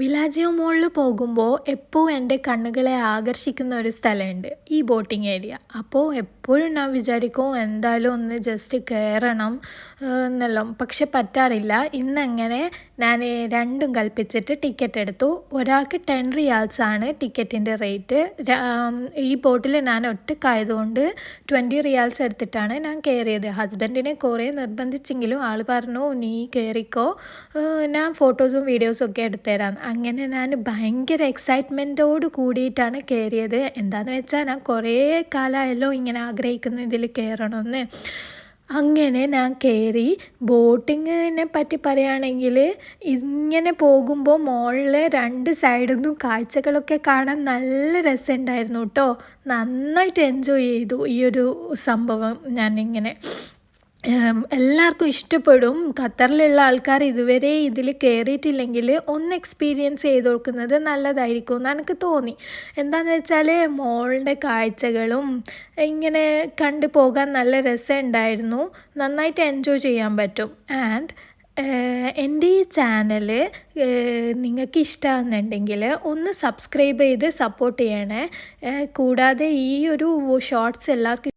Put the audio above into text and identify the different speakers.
Speaker 1: വിലാജിയോ മോളിൽ പോകുമ്പോൾ എപ്പോഴും എൻ്റെ കണ്ണുകളെ ആകർഷിക്കുന്ന ഒരു സ്ഥലമുണ്ട്, ഈ ബോട്ടിംഗ് ഏരിയ. അപ്പോൾ എപ്പോഴും ഞാൻ വിചാരിക്കും എന്തായാലും ഒന്ന് ജസ്റ്റ് കയറണം എന്നെല്ലാം. പക്ഷെ പറ്റാറില്ല. ഇന്നങ്ങനെ ഞാൻ രണ്ടും കൽപ്പിച്ചിട്ട് ടിക്കറ്റ് എടുത്തു. ഒരാൾക്ക് 10 റിയാൽസാണ് ടിക്കറ്റിൻ്റെ റേറ്റ്. ഈ ബോട്ടിൽ ഞാൻ ഒറ്റക്കായതുകൊണ്ട് 20 റിയാൽസ് എടുത്തിട്ടാണ് ഞാൻ കയറിയത്. ഹസ്ബൻഡിനെ കുറേ നിർബന്ധിച്ചെങ്കിലും ആൾ പറഞ്ഞു നീ കയറിക്കോ, ഞാൻ ഫോട്ടോസും വീഡിയോസും ഒക്കെ എടുത്തുതരാം. അങ്ങനെ ഞാൻ ഭയങ്കര എക്സൈറ്റ്മെൻറ്റോട് കൂടിയിട്ടാണ് കയറിയത്. എന്താണെന്ന് വെച്ചാൽ ഞാൻ കുറേ കാലമായല്ലോ ഇങ്ങനെ ആഗ്രഹിക്കുന്നു ഇതിൽ കയറണമെന്ന്. അങ്ങനെ ഞാൻ കയറി. ബോട്ടിങ്ങിനെ പറ്റി പറയുകയാണെങ്കിൽ ഇങ്ങനെ പോകുമ്പോൾ മുകളിൽ 2 സൈഡിൽ നിന്നും കാഴ്ചകളൊക്കെ കാണാൻ നല്ല രസമുണ്ടായിരുന്നു കേട്ടോ. നന്നായിട്ട് എൻജോയ് ചെയ്തു ഈ ഒരു സംഭവം. ഞാനിങ്ങനെ എല്ലാവർക്കും ഇഷ്ടപ്പെടും. ഖത്തറിലുള്ള ആൾക്കാർ ഇതുവരെ ഇതിൽ കയറിയിട്ടില്ലെങ്കിൽ ഒന്ന് എക്സ്പീരിയൻസ് ചെയ്ത് നോക്കുന്നത് നല്ലതായിരിക്കും എന്ന് എനിക്ക് തോന്നി. എന്താണെന്ന് വെച്ചാൽ മോളിൻ്റെ കാഴ്ചകളും ഇങ്ങനെ കണ്ടു പോകാൻ നല്ല രസമുണ്ടായിരുന്നു. നന്നായിട്ട് എൻജോയ് ചെയ്യാൻ പറ്റും. ആൻഡ് എൻ്റെ ഈ ചാനൽ നിങ്ങൾക്ക് ഇഷ്ടമാകുന്നുണ്ടെങ്കിൽ ഒന്ന് സബ്സ്ക്രൈബ് ചെയ്ത് സപ്പോർട്ട് ചെയ്യണേ. കൂടാതെ ഈ ഒരു ഷോർട്സ് എല്ലാവർക്കും